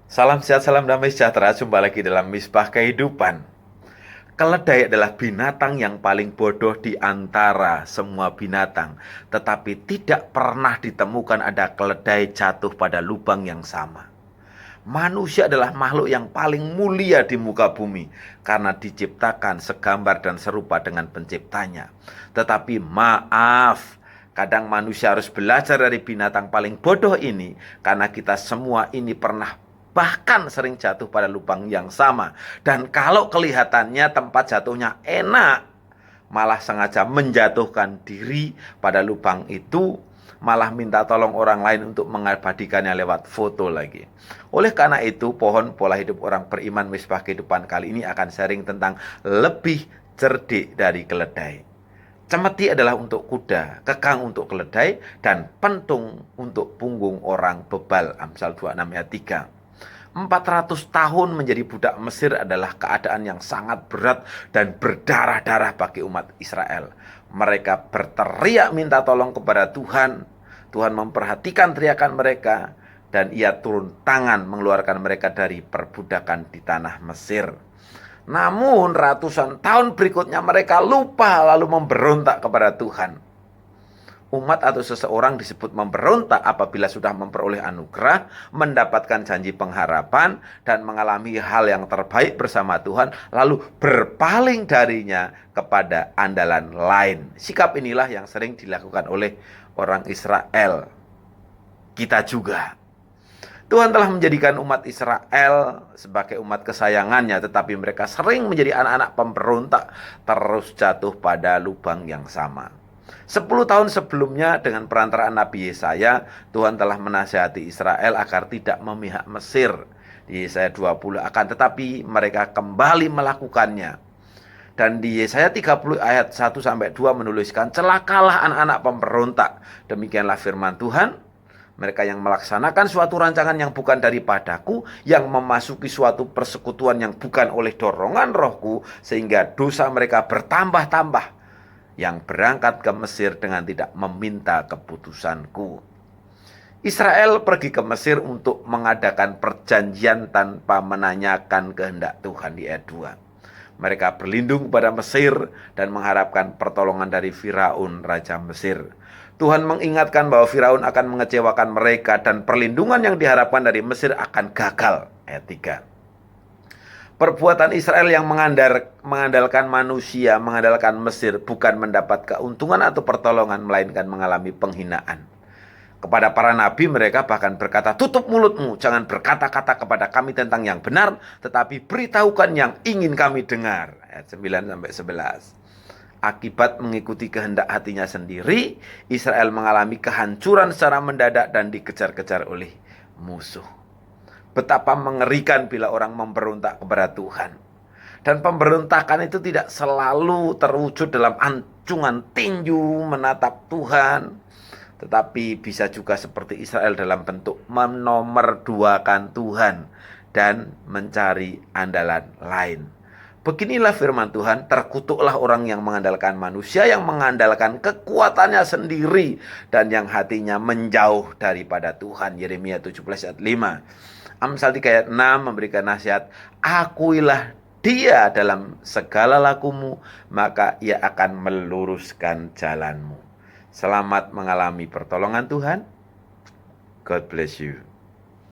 Salam sehat, salam damai sejahtera. Jumpa lagi dalam Misbah Kehidupan. Keledai adalah binatang yang paling bodoh di antara semua binatang. Tetapi tidak pernah ditemukan ada keledai jatuh pada lubang yang sama. Manusia adalah makhluk yang paling mulia di muka bumi karena diciptakan segambar dan serupa dengan penciptanya. Tetapi maaf, kadang manusia harus belajar dari binatang paling bodoh ini karena kita semua ini pernah bahkan sering jatuh pada lubang yang sama. Dan kalau kelihatannya tempat jatuhnya enak, malah sengaja menjatuhkan diri pada lubang itu, malah minta tolong orang lain untuk mengabadikannya lewat foto lagi. Oleh karena itu, pohon pola hidup orang beriman Misbah Kehidupan kali ini akan sharing tentang lebih cerdik dari keledai. Cemeti adalah untuk kuda, kekang untuk keledai, dan pentung untuk punggung orang bebal. Amsal 26 ayat 3. 400 tahun menjadi budak Mesir adalah keadaan yang sangat berat dan berdarah-darah bagi umat Israel. Mereka berteriak minta tolong kepada Tuhan. Tuhan memperhatikan teriakan mereka dan Ia turun tangan mengeluarkan mereka dari perbudakan di tanah Mesir. Namun ratusan tahun berikutnya mereka lupa lalu memberontak kepada Tuhan. Umat atau seseorang disebut memberontak apabila sudah memperoleh anugerah, mendapatkan janji pengharapan, dan mengalami hal yang terbaik bersama Tuhan, lalu berpaling darinya kepada andalan lain. Sikap inilah yang sering dilakukan oleh orang Israel. Kita juga. Tuhan telah menjadikan umat Israel sebagai umat kesayangannya, tetapi mereka sering menjadi anak-anak pemberontak, terus jatuh pada lubang yang sama. 10 tahun sebelumnya dengan perantaraan Nabi Yesaya, Tuhan telah menasihati Israel agar tidak memihak Mesir di Yesaya 20, akan tetapi mereka kembali melakukannya. Dan di Yesaya 30 ayat 1-2 menuliskan, celakalah anak-anak pemberontak. Demikianlah firman Tuhan, mereka yang melaksanakan suatu rancangan yang bukan daripadaku, yang memasuki suatu persekutuan yang bukan oleh dorongan rohku, sehingga dosa mereka bertambah-tambah, yang berangkat ke Mesir dengan tidak meminta keputusanku. Israel pergi ke Mesir untuk mengadakan perjanjian tanpa menanyakan kehendak Tuhan di ayat 2. Mereka berlindung pada Mesir dan mengharapkan pertolongan dari Firaun, Raja Mesir. Tuhan mengingatkan bahwa Firaun akan mengecewakan mereka dan perlindungan yang diharapkan dari Mesir akan gagal. Ayat 3. Perbuatan Israel yang mengandalkan manusia, mengandalkan Mesir, bukan mendapat keuntungan atau pertolongan, melainkan mengalami penghinaan. Kepada para nabi mereka bahkan berkata, tutup mulutmu, jangan berkata-kata kepada kami tentang yang benar, tetapi beritahukan yang ingin kami dengar. Ayat 9-11. Akibat mengikuti kehendak hatinya sendiri, Israel mengalami kehancuran secara mendadak dan dikejar-kejar oleh musuh. Betapa mengerikan bila orang memberontak kepada Tuhan. Dan pemberontakan itu tidak selalu terwujud dalam ancungan tinju menatap Tuhan, tetapi bisa juga seperti Israel dalam bentuk menomorduakan Tuhan dan mencari andalan lain. Beginilah firman Tuhan, terkutuklah orang yang mengandalkan manusia, yang mengandalkan kekuatannya sendiri, dan yang hatinya menjauh daripada Tuhan. Yeremia 17 ayat 5. Amsal 3 ayat 6 memberikan nasihat, akuilah dia dalam segala lakumu, maka ia akan meluruskan jalanmu. Selamat mengalami pertolongan Tuhan. God bless you.